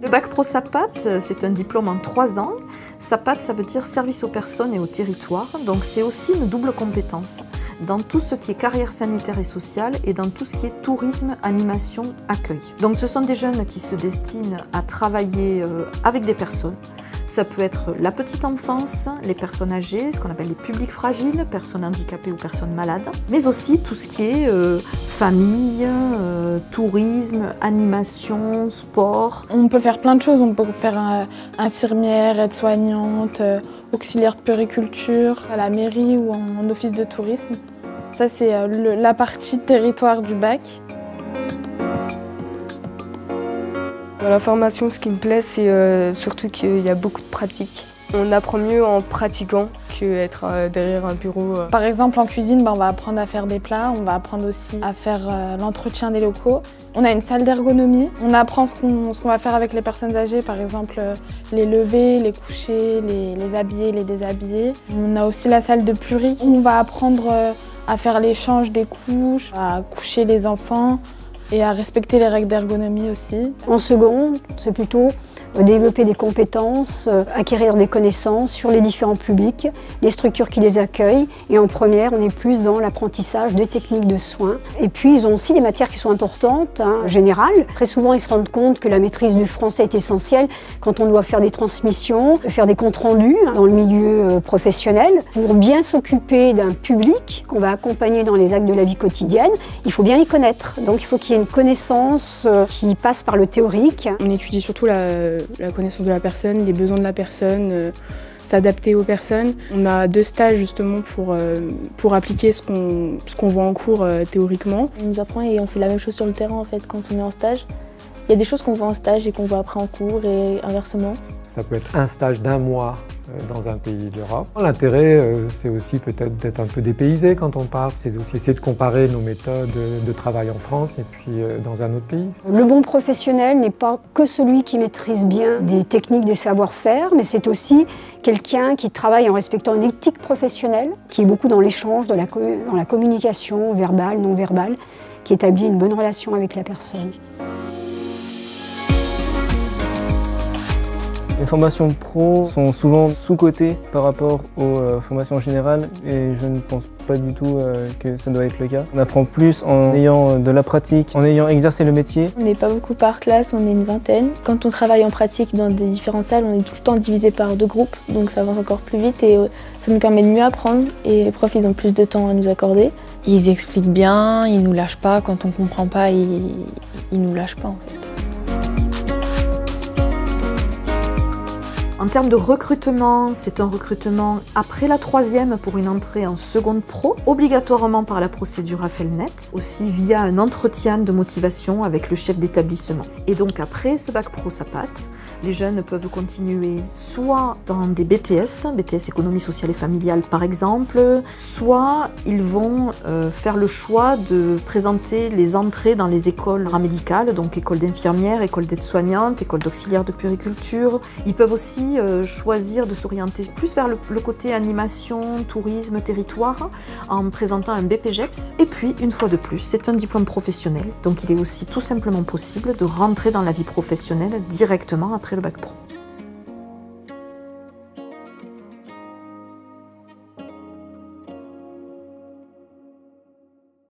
Le bac pro SAPAT, c'est un diplôme en 3 ans. SAPAT, ça veut dire service aux personnes et au territoire. Donc c'est aussi une double compétence dans tout ce qui est carrière sanitaire et sociale et dans tout ce qui est tourisme, animation, accueil. Donc ce sont des jeunes qui se destinent à travailler avec des personnes. Ça peut être la petite enfance, les personnes âgées, ce qu'on appelle les publics fragiles, personnes handicapées ou personnes malades, mais aussi tout ce qui est famille, tourisme, animation, sport. On peut faire plein de choses, on peut faire infirmière, aide-soignante, auxiliaire de puériculture, à la mairie ou en office de tourisme. Ça c'est la partie territoire du bac. Dans la formation, ce qui me plaît, c'est surtout qu'il y a beaucoup de pratiques. On apprend mieux en pratiquant qu'être derrière un bureau. Par exemple, en cuisine, on va apprendre à faire des plats, on va apprendre aussi à faire l'entretien des locaux. On a une salle d'ergonomie, on apprend ce qu'on va faire avec les personnes âgées, par exemple les lever, les coucher, les habiller, les déshabiller. On a aussi la salle de pluri, on va apprendre à faire l'échange des couches, à coucher les enfants, et à respecter les règles d'ergonomie aussi. En seconde, c'est plutôt développer des compétences, acquérir des connaissances sur les différents publics, les structures qui les accueillent. Et en première, on est plus dans l'apprentissage des techniques de soins. Et puis, ils ont aussi des matières qui sont importantes, générales. Très souvent, ils se rendent compte que la maîtrise du français est essentielle quand on doit faire des transmissions, faire des comptes rendus dans le milieu professionnel. Pour bien s'occuper d'un public qu'on va accompagner dans les actes de la vie quotidienne, il faut bien les connaître. Donc, il faut qu'il y ait une connaissance qui passe par le théorique. On étudie surtout la connaissance de la personne, les besoins de la personne, s'adapter aux personnes. On a 2 stages justement pour appliquer ce qu'on voit en cours théoriquement. On nous apprend et on fait la même chose sur le terrain en fait quand on est en stage. Il y a des choses qu'on voit en stage et qu'on voit après en cours et inversement. Ça peut être un stage d'1 mois dans un pays d'Europe. L'intérêt, c'est aussi peut-être d'être un peu dépaysé quand on part. C'est aussi essayer de comparer nos méthodes de travail en France et puis dans un autre pays. Le bon professionnel n'est pas que celui qui maîtrise bien des techniques, des savoir-faire, mais c'est aussi quelqu'un qui travaille en respectant une éthique professionnelle, qui est beaucoup dans l'échange, dans la communication verbale, non verbale, qui établit une bonne relation avec la personne. Les formations pro sont souvent sous-cotées par rapport aux formations générales et je ne pense pas du tout que ça doit être le cas. On apprend plus en ayant de la pratique, en ayant exercé le métier. On n'est pas beaucoup par classe, on est une vingtaine. Quand on travaille en pratique dans des différentes salles, on est tout le temps divisé par 2 groupes, donc ça avance encore plus vite et ça nous permet de mieux apprendre et les profs ils ont plus de temps à nous accorder. Ils expliquent bien, ils nous lâchent pas, quand on comprend pas, ils nous lâchent pas en fait. En termes de recrutement, c'est un recrutement après la 3e pour une entrée en seconde pro, obligatoirement par la procédure AFELNET, aussi via un entretien de motivation avec le chef d'établissement. Et donc après ce bac pro SAPAT, les jeunes peuvent continuer soit dans des BTS, BTS économie sociale et familiale par exemple, soit ils vont faire le choix de présenter les entrées dans les écoles paramédicales, donc école d'infirmière, école d'aide-soignante, école d'auxiliaire de puériculture. Ils peuvent aussi choisir de s'orienter plus vers le côté animation, tourisme, territoire, en présentant un BPGEPS. Et puis, une fois de plus, c'est un diplôme professionnel, donc il est aussi tout simplement possible de rentrer dans la vie professionnelle directement après le bac pro.